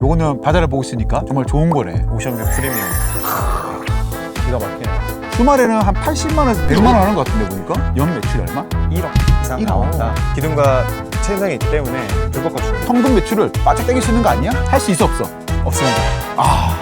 요거는 바다를 보고 있으니까 정말 좋은 거네. 오션뷰 프리미엄. 기가 막히네. 주말에는 한 80만 원에서 100만 원 하는 것 같은데 보니까 연 매출이 얼마? 1억 이상 1억. 나온다. 기둥과 채상이 있기 때문에 불법 건축 현금 매출을 빠져 땡길 수 있는 거 아니야? 할 수 있어 없어? 없습니다. 아.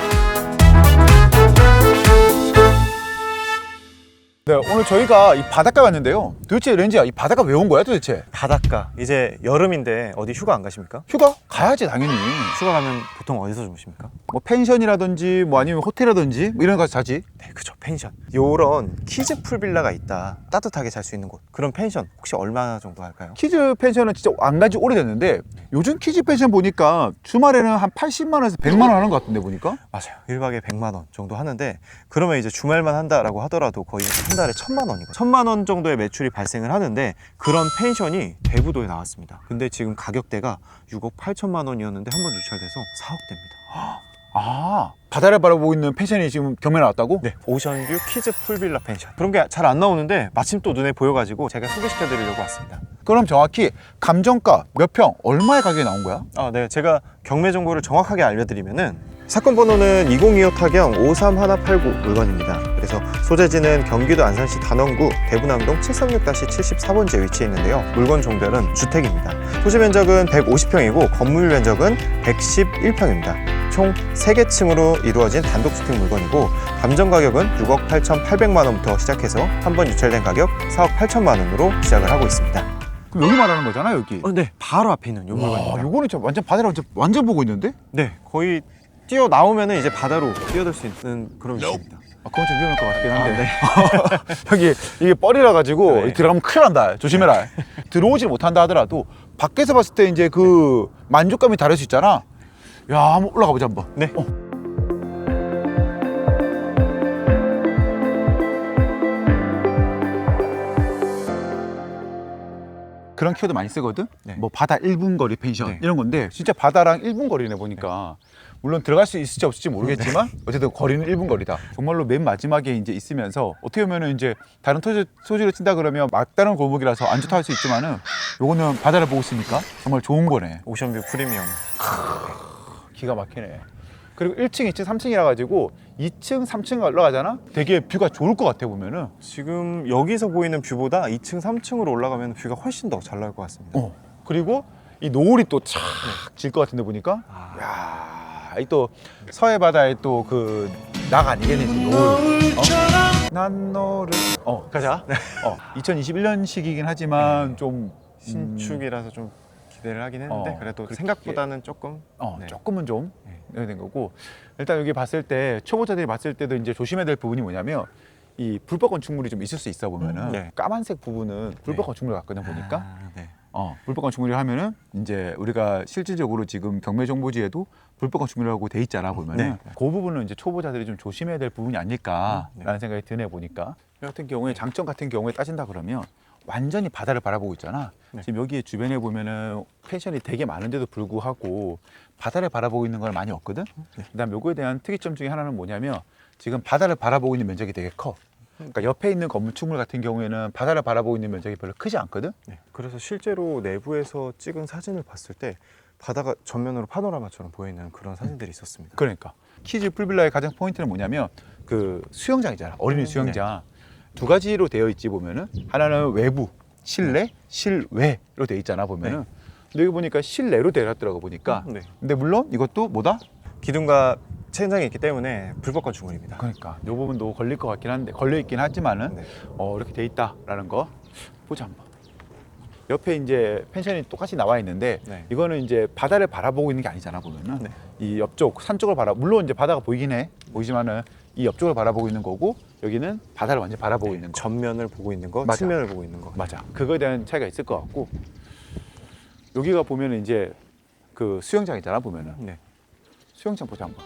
네, 오늘 저희가 이 바닷가 왔는데요. 도대체 렌지야, 이 바닷가 왜 온 거야 도대체? 바닷가 이제 여름인데 어디 휴가 안 가십니까? 휴가? 가야지 당연히. 휴가 가면 보통 어디서 주무십니까? 뭐 펜션이라든지 뭐 아니면 호텔이라든지 뭐 이런 거 가서 자지. 네, 그죠. 펜션. 요런 키즈 풀빌라가 있다. 따뜻하게 잘 수 있는 곳. 그런 펜션 혹시 얼마 정도 할까요? 키즈 펜션은 진짜 안 간지 오래됐는데 요즘 키즈 펜션 보니까 주말에는 한 80만 원에서 100만 원 하는 것 같은데 보니까. 맞아요. 1박에 100만 원 정도 하는데 그러면 이제 주말만 한다라고 하더라도 거의 한 달에 1000만 원이거든요. 1000만 원 정도의 매출이 발생을 하는데 그런 펜션이 대부도에 나왔습니다. 근데 지금 가격대가 6억 8천만 원이었는데 한번 유찰돼서 4억대입니다. 아, 바다를 바라보고 있는 펜션이 지금 경매에 나왔다고? 네, 오션뷰 키즈 풀빌라 펜션. 그런 게 잘 안 나오는데 마침 또 눈에 보여가지고 제가 소개시켜 드리려고 왔습니다. 그럼 정확히 감정가 몇 평, 얼마의 가격이 나온 거야? 네, 제가 경매 정보를 정확하게 알려드리면은 사건 번호는 2025 타경 53189 물건입니다. 그래서 소재지는 경기도 안산시 단원구 대부남동 736-74번지에 위치해 있는데요. 물건 종별은 주택입니다. 토지 면적은 150평이고 건물 면적은 111평입니다. 총 3개 층으로 이루어진 단독주택 물건이고 감정 가격은 6억 8,800만 원부터 시작해서 한 번 유찰된 가격 4억 8천만 원으로 시작을 하고 있습니다. 그럼 여기 말하는 거잖아 여기. 네, 바로 앞에 있는 이 와, 물건입니다. 요거는 진짜 완전 바다를 완전 보고 있는데? 네, 거의 뛰어 나오면은 이제 바다로 뛰어들 수 있는 그런 위치입니다. 아, 그건 좀 위험할 것 같긴 한데. 여기 이게 뻘이라 가지고 네. 들어가면 큰일 난다. 조심해라. 들어오질 못한다 하더라도 밖에서 봤을 때 이제 그 만족감이 다를 수 있잖아. 야, 한번 올라가 보자 한번. 네. 그런 키워드 많이 쓰거든. 네. 뭐 바다 1분 거리 펜션 네. 이런 건데 진짜 바다랑 1분 거리네 보니까. 물론 들어갈 수 있을지 없을지 모르겠지만 어쨌든 거리는 1분 거리다. 정말로 맨 마지막에 이제 있으면서 어떻게 보면은 이제 다른 소지를 친다 그러면 막다른 골목이라서 안 좋다 할 수 있지만은 요거는 바다를 보고 있으니까 정말 좋은 거네. 오션뷰 프리미엄. 기가 막히네. 그리고 1층, 2층, 3층이라 가지고 2층, 3층 올라가잖아. 되게 뷰가 좋을 것 같아 보면은. 지금 여기서 보이는 뷰보다 2층, 3층으로 올라가면 뷰가 훨씬 더 잘 나올 것 같습니다. 그리고 이 노을이 또 착 질 것 같은데 보니까. 야, 이 또 서해 바다에 또 그 낙 아니겠니? 노을. 난 너를. 가자. 2021년식이긴 하지만 좀 신축이라서 좀 기대를 하긴 했는데 그래도 그렇게- 생각보다는 조금 네. 조금은 좀 네. 해야 된 거고. 일단 여기 봤을 때 초보자들이 봤을 때도 이제 조심해야 될 부분이 뭐냐면 이 불법 건축물이 좀 있을 수 있어 보면은 네. 까만색 부분은 불법 네. 건축물 같거든 보니까. 네. 불법 건축물이 하면은 이제 우리가 실질적으로 지금 경매 정보지에도 불법 건축물이라고 돼 있잖아 보면은. 네. 그 부분은 이제 초보자들이 좀 조심해야 될 부분이 아닐까라는 네. 생각이 드네 보니까. 이 같은 경우에 장점 같은 경우에 따진다 그러면 완전히 바다를 바라보고 있잖아. 네. 지금 여기 주변에 보면은 펜션이 되게 많은데도 불구하고 바다를 바라보고 있는 건 많이 없거든. 네. 그다음 요거에 대한 특이점 중에 하나는 뭐냐면 지금 바다를 바라보고 있는 면적이 되게 커. 그러니까 옆에 있는 건축물 같은 경우에는 바다를 바라보고 있는 면적이 별로 크지 않거든. 네. 그래서 실제로 내부에서 찍은 사진을 봤을 때 바다가 전면으로 파노라마처럼 보이는 그런 사진들이 있었습니다. 그러니까 키즈 풀빌라의 가장 포인트는 뭐냐면 그 수영장이잖아. 어린이 수영장. 두 가지로 되어 있지 보면은 하나는 외부, 실내, 실외로 되어 있잖아 보면은. 근데 여기 보니까 실내로 되어 있더라고 보니까. 네. 근데 물론 이것도 뭐다? 기둥과 채장이 있기 때문에 불법 건축물입니다. 그러니까 이 부분도 걸릴 것 같긴 한데 걸려 있긴 하지만은 네. 이렇게 돼 있다라는 거 보자 한번. 옆에 이제 펜션이 똑같이 나와 있는데 네. 이거는 이제 바다를 바라보고 있는 게 아니잖아 보면은. 네. 이 옆쪽 산 쪽을 물론 이제 바다가 보이긴 해 보이지만은 이 옆쪽을 바라보고 있는 거고 여기는 바다를 완전 바라보고 있는 거. 전면을 보고 있는 거, 맞아. 측면을 보고 있는 거. 맞아. 그거에 대한 차이가 있을 것 같고 여기가 보면은 이제 그 수영장이잖아 보면은. 네. 수영장 보자 한번.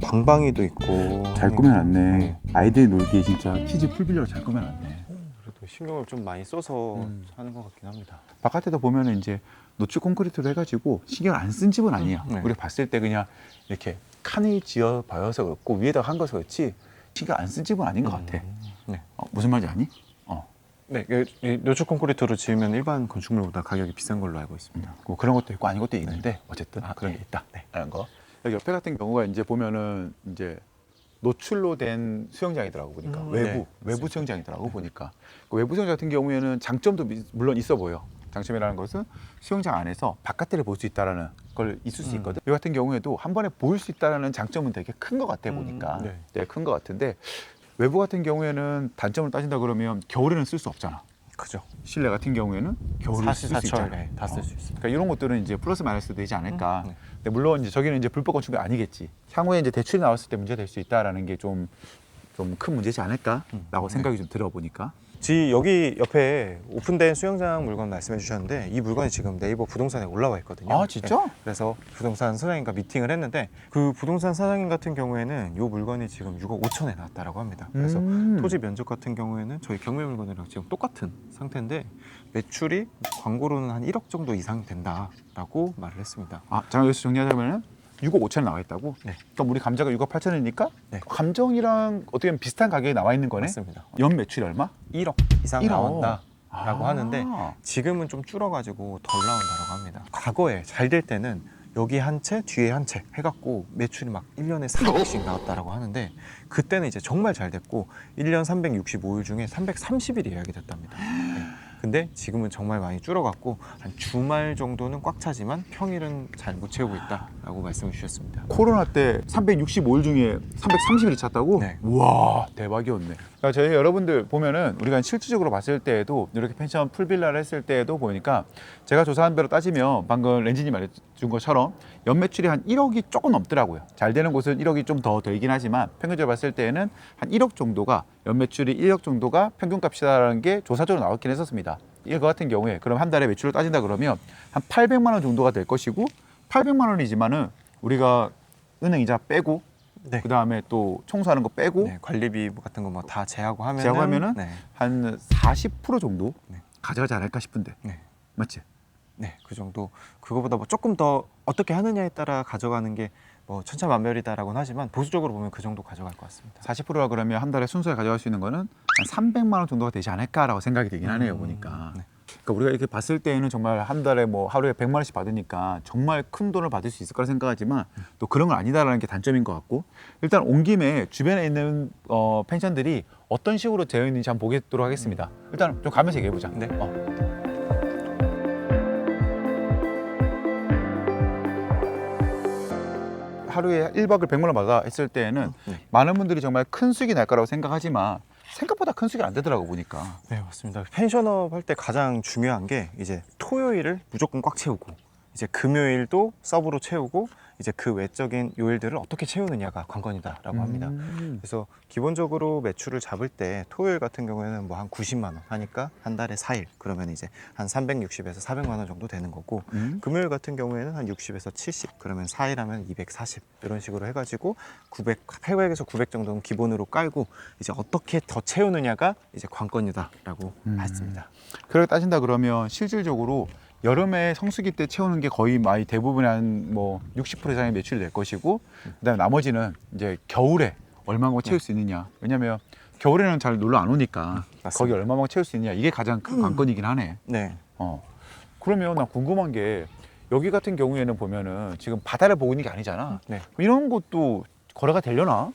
방방이도 있고. 잘 꾸며놨네. 아이들이 놀기에 진짜 키즈 풀빌라로 잘 꾸며놨네. 그래도 신경을 좀 많이 써서 음. 하는 것 같긴 합니다. 바깥에도 보면은 이제 노출 콘크리트로 해가지고 신경을 안 쓴 집은 아니야. 네. 우리가 봤을 때 그냥 이렇게 칸을 지어 봐서 그렇고 위에다가 한 거서 그렇지 신경 안 쓴 집은 아닌 것 같아. 네. 무슨 말인지 아니? 네, 노출 콘크리트로 지으면 일반 건축물보다 가격이 비싼 걸로 알고 있습니다. 뭐 그런 것도 있고 아닌 것도 있는데 어쨌든 그런 게 있다라는 거. 여기 옆에 같은 경우가 이제 보면은 이제 노출로 된 수영장이더라고 보니까 외부 수영장이더라고 보니까 그 외부 수영장 같은 경우에는 장점도 물론 있어 보여. 장점이라는 것은 수영장 안에서 바깥을 볼 수 있다라는 걸 있을 수 있거든. 이 같은 경우에도 한 번에 보일 수 있다라는 장점은 되게 큰 것 같아 보니까 되게 큰 것 같은데 외부 같은 경우에는 단점을 따진다 그러면 겨울에는 쓸 수 없잖아. 그죠. 실내 같은 경우에는 겨울에 쓸 수 있잖아. 다 쓸 수 있습니다. 그러니까 이런 것들은 이제 플러스 마이너스 되지 않을까. 근데 물론 이제 저기는 이제 불법 건축이 아니겠지. 향후에 이제 대출이 나왔을 때 문제될 수 있다라는 게 좀 큰 문제지 않을까라고 생각이 좀 들어보니까. 여기 옆에 오픈된 수영장 물건 말씀해 주셨는데 이 물건이 지금 네이버 부동산에 올라와 있거든요. 아 진짜? 네, 그래서 부동산 사장님과 미팅을 했는데 그 부동산 사장님 같은 경우에는 이 물건이 지금 6억 5천에 나왔다고 합니다. 그래서 토지 면적 같은 경우에는 저희 경매 물건이랑 지금 똑같은 상태인데 매출이 광고로는 한 1억 정도 이상 된다라고 말을 했습니다. 아 잠깐 여기서 정리하자면은 6억 5천에 나와 있다고? 네. 그럼 우리 감자가 6억 8천이니까 네. 감정이랑 어떻게 보면 비슷한 가격에 나와 있는 거네? 맞습니다. 연 매출이 얼마? 1억 이상 1억. 나온다라고 하는데 지금은 좀 줄어가지고 덜 나온다고 합니다. 과거에 잘 될 때는 여기 한 채, 뒤에 한 채 해갖고 매출이 막 1년에 4억씩 나왔다라고 하는데 그때는 이제 정말 잘 됐고 1년 365일 중에 330일이 예약이 됐답니다. 네. 근데 지금은 정말 많이 줄어갔고 한 주말 정도는 꽉 차지만 평일은 잘 못 채우고 있다라고 말씀을 주셨습니다. 코로나 때 365일 중에 330일이 찼다고? 네. 우와 대박이었네. 그러니까 저희 여러분들 보면은 우리가 실질적으로 봤을 때에도 이렇게 펜션 풀빌라를 했을 때에도 보니까 제가 조사한 대로 따지면 방금 렌진이 말해준 것처럼 연매출이 한 1억이 조금 넘더라고요. 잘 되는 곳은 1억이 좀 더 들긴 하지만 평균적으로 봤을 때에는 한 1억 정도가 연매출이 1억 정도가 평균값이다라는 게 조사적으로 나왔긴 했었습니다. 이거 같은 경우에 그럼 한 달에 매출을 따진다 그러면 한 800만 원 정도가 될 것이고 800만 원이지만은 우리가 은행 이자 빼고 네. 그 다음에 또 청소하는 거 빼고 네, 관리비 같은 거 뭐 다 제하고 제하면은 네. 한 40% 정도 네. 가져가지 않을까 싶은데 네. 맞지? 네, 그 정도. 그거보다 뭐 조금 더 어떻게 하느냐에 따라 가져가는 게 뭐 천차만별이다라고는 하지만 보수적으로 보면 그 정도 가져갈 것 같습니다. 40%라 그러면 한 달에 순수하게 가져갈 수 있는 거는 한 300만 원 정도가 되지 않을까라고 생각이 되긴 하네요 보니까. 네. 그러니까 우리가 이렇게 봤을 때에는 정말 한 달에 뭐 하루에 100만 원씩 받으니까 정말 큰 돈을 받을 수 있을 거라 생각하지만 또 그런 건 아니다라는 게 단점인 것 같고 일단 온 김에 주변에 있는 펜션들이 어떤 식으로 되어 있는지 한번 보도록 하겠습니다. 일단 좀 가면서 얘기해 보자. 네. 하루에 1박을 100만 원 받아 했을 때에는 많은 분들이 정말 큰 수익이 날 거라고 생각하지만 생각보다 큰 수익이 안 되더라고 보니까. 네, 맞습니다. 펜션업 할 때 가장 중요한 게 이제 토요일을 무조건 꽉 채우고 이제 금요일도 서브로 채우고 이제 그 외적인 요일들을 어떻게 채우느냐가 관건이다라고 합니다. 그래서 기본적으로 매출을 잡을 때 토요일 같은 경우에는 뭐 한 90만 원 하니까 한 달에 4일 그러면 이제 한 360에서 400만 원 정도 되는 거고 금요일 같은 경우에는 한 60에서 70 그러면 4일 하면 240 이런 식으로 해가지고 800에서 900 정도는 기본으로 깔고 이제 어떻게 더 채우느냐가 이제 관건이다라고 했습니다. 그렇게 따진다 그러면 실질적으로 여름에 성수기 때 채우는 게 거의 많이 대부분의 한 뭐 60% 이상의 매출이 될 것이고 그다음에 나머지는 이제 겨울에 얼마만큼 채울 수 있느냐. 왜냐면 겨울에는 잘 놀러 안 오니까 맞습니다. 거기 얼마만큼 채울 수 있느냐 이게 가장 큰 관건이긴 하네. 네. 그러면 나 궁금한 게 여기 같은 경우에는 보면은 지금 바다를 보고 있는 게 아니잖아. 네. 이런 것도 거래가 되려나?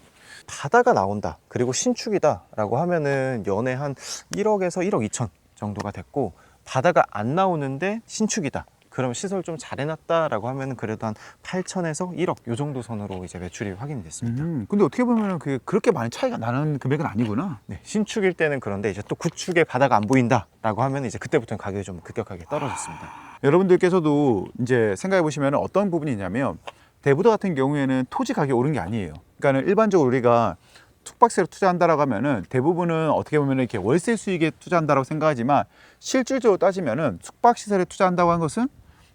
바다가 나온다 그리고 신축이다라고 하면은 연에 한 1억에서 1억 2천 정도가 됐고 바다가 안 나오는데 신축이다 그럼 시설 좀 잘 해놨다라고 하면은 그래도 한 8천에서 1억 요 정도 선으로 이제 매출이 확인이 됐습니다. 근데 어떻게 보면은 그게 그렇게 많이 차이가 나는 금액은 아니구나. 네, 신축일 때는 그런데 이제 또 구축에 바다가 안 보인다라고 하면 이제 그때부터는 가격이 좀 급격하게 떨어졌습니다. 여러분들께서도 이제 생각해 보시면 어떤 부분이 있냐면 대부도 같은 경우에는 토지 가격이 오른 게 아니에요. 그러니까 일반적으로 우리가 숙박세로 투자한다라고 하면은 대부분은 어떻게 보면 이렇게 월세 수익에 투자한다라고 생각하지만 실질적으로 따지면은 숙박시설에 투자한다고 하는 것은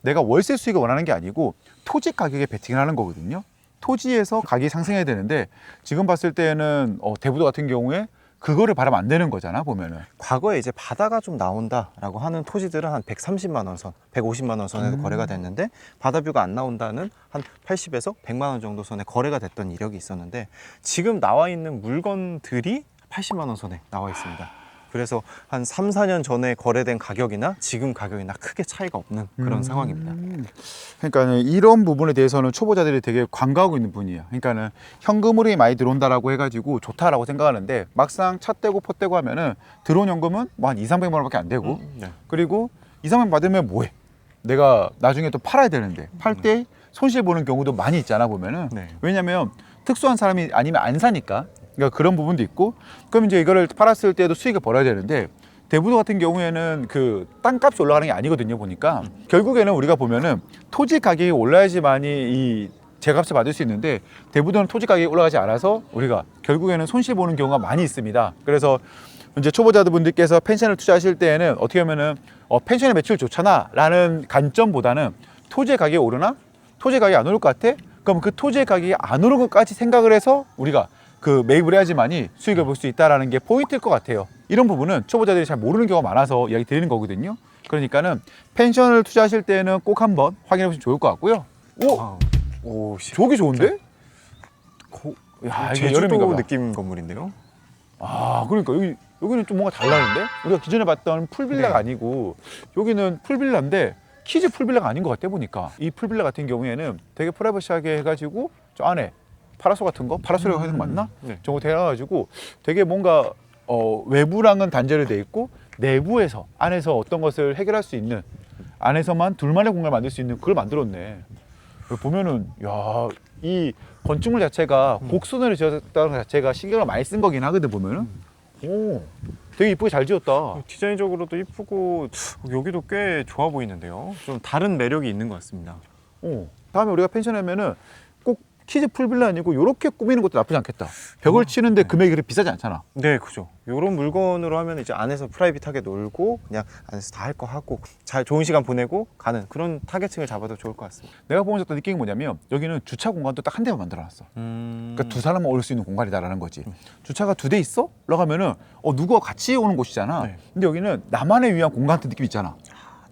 내가 월세 수익을 원하는 게 아니고 토지 가격에 베팅을 하는 거거든요. 토지에서 가격이 상승해야 되는데 지금 봤을 때는 대부도 같은 경우에 그거를 바라면 안 되는 거잖아 보면은. 과거에 이제 바다가 좀 나온다라고 하는 토지들은 한 130만 원 선, 150만 원 선에도 거래가 됐는데 바다뷰가 안 나온다는 한 80에서 100만 원 정도 선에 거래가 됐던 이력이 있었는데 지금 나와 있는 물건들이 80만 원 선에 나와 있습니다. 그래서 한 3, 4년 전에 거래된 가격이나 지금 가격이나 크게 차이가 없는 그런 상황입니다. 그러니까는 이런 부분에 대해서는 초보자들이 되게 관가하고 있는 분이에요. 그러니까는 현금으로 많이 들어온다라고 해가지고 좋다라고 생각하는데 막상 차 떼고 포 떼고 하면은 들어온 현금은 뭐 한 2, 300만 원밖에 안 되고 네. 그리고 2, 300만 원 받으면 뭐해? 내가 나중에 또 팔아야 되는데 팔 때 손실 보는 경우도 많이 있잖아 보면은. 네. 왜냐면 특수한 사람이 아니면 안 사니까. 그러니까 그런 부분도 있고 그럼 이제 이거를 팔았을 때도 수익을 벌어야 되는데 대부도 같은 경우에는 그 땅값이 올라가는 게 아니거든요 보니까 결국에는 우리가 보면은 토지 가격이 올라야지만이 이 제값을 받을 수 있는데 대부도는 토지 가격이 올라가지 않아서 우리가 결국에는 손실 보는 경우가 많이 있습니다. 그래서 이제 초보자들 분들께서 펜션을 투자하실 때에는 어떻게 하면은 펜션의 매출 좋잖아 라는 관점보다는 토지의 가격이 오르나 토지 가격이 안 오를 것 같아? 그럼 그 토지의 가격이 안 오른 것까지 생각을 해서 우리가 그 매입을 해야지만이 수익을 볼 수 있다라는 게 포인트일 것 같아요. 이런 부분은 초보자들이 잘 모르는 경우가 많아서 이야기 드리는 거거든요. 그러니까는 펜션을 투자하실 때는 꼭 한번 확인해 보시면 좋을 것 같고요. 오, 와우. 오, 저기 좋은데? 야, 이게 여름인가 제주도 봐. 느낌 건물인데요. 아, 그러니까 여기는 좀 뭔가 달라는데? 우리가 기존에 봤던 풀빌라가 네. 아니고 여기는 풀빌라인데 키즈 풀빌라가 아닌 것 같아 보니까. 이 풀빌라 같은 경우에는 되게 프라이버시하게 해가지고 저 안에 파라솔 같은 거? 파라솔이라고 하는 거 맞나? 네. 저거 대놔가지고 되게 뭔가 외부랑은 단절이 돼 있고 내부에서 안에서 어떤 것을 해결할 수 있는 안에서만 둘만의 공간을 만들 수 있는 그걸 만들었네. 보면은 야, 이 건축물 자체가 곡선으로 지었다는 것 자체가 신경을 많이 쓴 거긴 하거든 보면은. 오, 되게 이쁘게 잘 지었다. 디자인적으로도 이쁘고 여기도 꽤 좋아 보이는데요. 좀 다른 매력이 있는 것 같습니다. 다음에 우리가 펜션 하면은 꼭 키즈 풀빌라 아니고 이렇게 꾸미는 것도 나쁘지 않겠다. 벽을 치는데 금액이 그렇게 비싸지 않잖아. 네, 그죠. 이런 물건으로 하면 이제 안에서 프라이빗하게 놀고 그냥 안에서 다 할 거 하고 잘 좋은 시간 보내고 가는 그런 타겟층을 잡아도 좋을 것 같습니다. 내가 보면서 또 느낀 게 뭐냐면 여기는 주차 공간도 딱 한 대만 만들어놨어. 그러니까 두 사람만 올 수 있는 공간이다라는 거지. 주차가 2대 있어? 라고 하면은 누구와 같이 오는 곳이잖아. 네. 근데 여기는 나만을 위한 공간 같은 느낌 있잖아.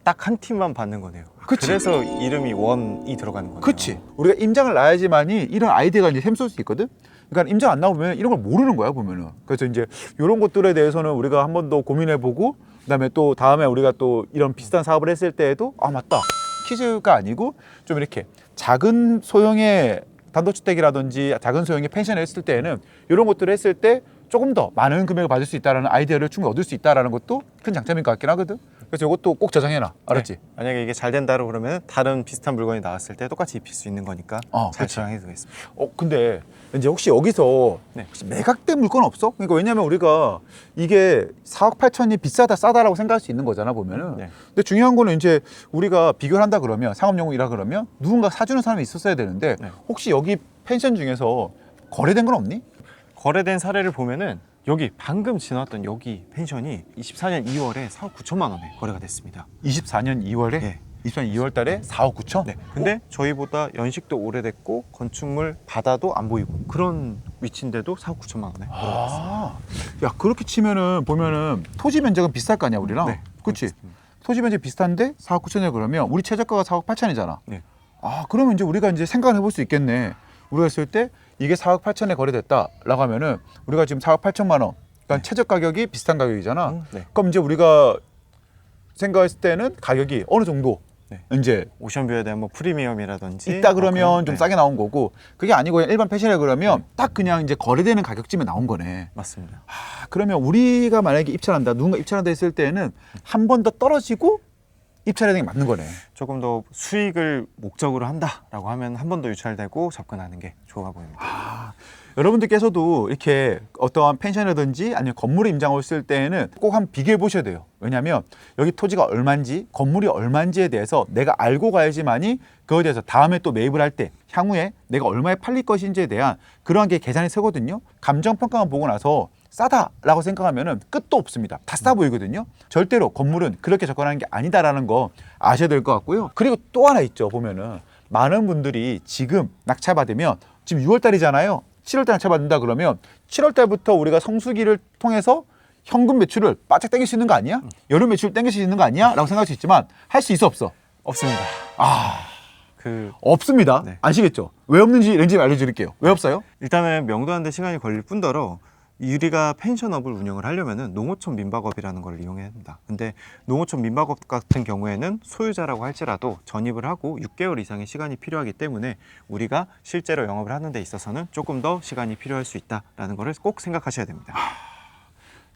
딱 한 팀만 받는 거네요. 그치? 그래서 이름이 원이 들어가는 거네요. 그치? 우리가 임장을 놔야지만이 이런 아이디어가 이제 샘쏠 수 있거든. 그러니까 임장 안 나오면 이런 걸 모르는 거야 보면은. 그래서 이제 이런 것들에 대해서는 우리가 한 번 더 고민해보고 그다음에 또 다음에 우리가 또 이런 비슷한 사업을 했을 때에도 아 맞다 키즈가 아니고 좀 이렇게 작은 소형의 단독주택이라든지 작은 소형의 펜션을 했을 때에는 이런 것들을 했을 때 조금 더 많은 금액을 받을 수 있다는 아이디어를 충분히 얻을 수 있다는 것도 큰 장점인 것 같긴 하거든. 그래서 이것도 꼭 저장해놔. 알았지? 네. 만약에 이게 잘 된다고 그러면 다른 비슷한 물건이 나왔을 때 똑같이 입힐 수 있는 거니까 잘 그치. 저장해 두겠습니다. 근데 이제 혹시 여기서 네. 혹시 매각된 물건 없어? 그러니까 왜냐면 우리가 이게 4억 8천이 비싸다 싸다라고 생각할 수 있는 거잖아 보면은. 네. 근데 중요한 거는 이제 우리가 비교를 한다 그러면 상업용이라 그러면 누군가 사주는 사람이 있었어야 되는데 네. 혹시 여기 펜션 중에서 거래된 건 없니? 거래된 사례를 보면은 여기 방금 지나왔던 여기 펜션이 24년 2월에 4억 9천만 원에 거래가 됐습니다. 24년 2월에? 네. 24년 2월 달에 4억 9천? 네. 근데 저희보다 연식도 오래됐고 건축물 바다도 안 보이고 그런 위치인데도 4억 9천만 원에 거래가 됐습니다. 아, 야 그렇게 치면은 보면은 토지 면적은 비쌀 거 아니야 우리랑? 네. 그치? 그렇습니다. 토지 면적 비슷한데 4억 9천이라 그러면 우리 최저가가 4억 8천이잖아. 네. 아 그러면 이제 우리가 이제 생각을 해볼 수 있겠네. 우리가 했을 때 이게 4억 8천에 거래됐다라고 하면은 우리가 지금 4억 8천만 원, 그러니까 최저 가격이 비슷한 가격이잖아. 네. 그럼 이제 우리가 생각했을 때는 가격이 어느 정도 네. 이제 오션뷰에 대한 뭐 프리미엄이라든지 있다 그러면 그런- 좀 네. 싸게 나온 거고 그게 아니고 그냥 일반 펜션이라 그러면 딱 그냥 이제 거래되는 가격쯤에 나온 거네. 맞습니다. 아, 그러면 우리가 만약에 입찰한다, 누군가 입찰한다 했을 때는 한 번 더 떨어지고 입찰하는 게 맞는 거네. 조금 더 수익을 목적으로 한다라고 하면 한 번 더 유찰되고 접근하는 게 좋아 보입니다. 여러분들께서도 이렇게 어떠한 펜션이라든지 아니면 건물에 임장을 쓸 때에는 꼭 한번 비교해 보셔야 돼요. 왜냐하면 여기 토지가 얼마인지 건물이 얼마인지에 대해서 내가 알고 가야지만이 그거에 대해서 다음에 또 매입을 할 때 향후에 내가 얼마에 팔릴 것인지에 대한 그러한 게 계산이 서거든요. 감정평가만 보고 나서 싸다라고 생각하면은 끝도 없습니다. 다 싸 보이거든요. 절대로 건물은 그렇게 접근하는 게 아니다라는 거 아셔야 될 것 같고요. 그리고 또 하나 있죠. 보면은 많은 분들이 지금 낙찰받으면 지금 6월 달이잖아요. 7월 달 낙찰받는다 그러면 7월 달부터 우리가 성수기를 통해서 현금 매출을 바짝 당길 수 있는 거 아니야? 여름 매출 당길 수 있는 거 아니야? 라고 생각할 수 있지만 할 수 있어 없어? 없습니다. 아, 그 없습니다. 네. 아시겠죠? 왜 없는지 렌즈 알려드릴게요. 왜 없어요? 일단은 명도하는데 시간이 걸릴 뿐더러 우리가 펜션업을 운영을 하려면은 농어촌 민박업이라는 걸 이용해야 합니다. 근데 농어촌 민박업 같은 경우에는 소유자라고 할지라도 전입을 하고 6개월 이상의 시간이 필요하기 때문에 우리가 실제로 영업을 하는 데 있어서는 조금 더 시간이 필요할 수 있다라는 것을 꼭 생각하셔야 됩니다.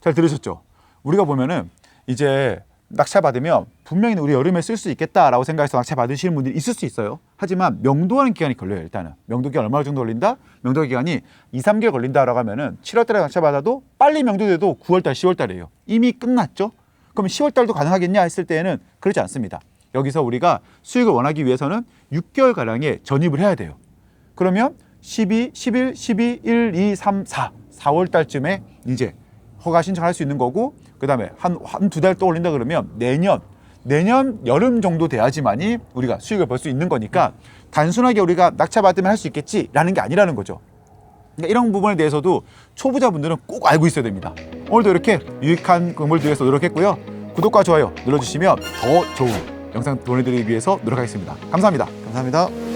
잘 들으셨죠? 우리가 보면은 이제 낙찰 받으면 분명히 우리 여름에 쓸 수 있겠다라고 생각해서 낙찰 받으시는 분들이 있을 수 있어요. 하지만 명도하는 기간이 걸려요. 일단은 명도 기간 얼마 정도 걸린다? 명도 기간이 2, 3개월 걸린다라고 하면은 7월 달에 낙찰 받아도 빨리 명도돼도 9월 달, 10월 달이에요. 이미 끝났죠? 그럼 10월 달도 가능하겠냐 했을 때에는 그렇지 않습니다. 여기서 우리가 수익을 원하기 위해서는 6개월 가량의 전입을 해야 돼요. 그러면 12, 11, 12, 1, 2, 3, 4, 4월 달쯤에 이제 허가 신청할 수 있는 거고, 그 다음에 한두 달 또 올린다 그러면 내년 여름 정도 돼야지만이 우리가 수익을 벌 수 있는 거니까 단순하게 우리가 낙찰 받으면 할 수 있겠지라는 게 아니라는 거죠. 그러니까 이런 부분에 대해서도 초보자분들은 꼭 알고 있어야 됩니다. 오늘도 이렇게 유익한 정보를 드리기 위해서 노력했고요. 구독과 좋아요 눌러주시면 더 좋은 영상 보내드리기 위해서 노력하겠습니다. 감사합니다. 감사합니다.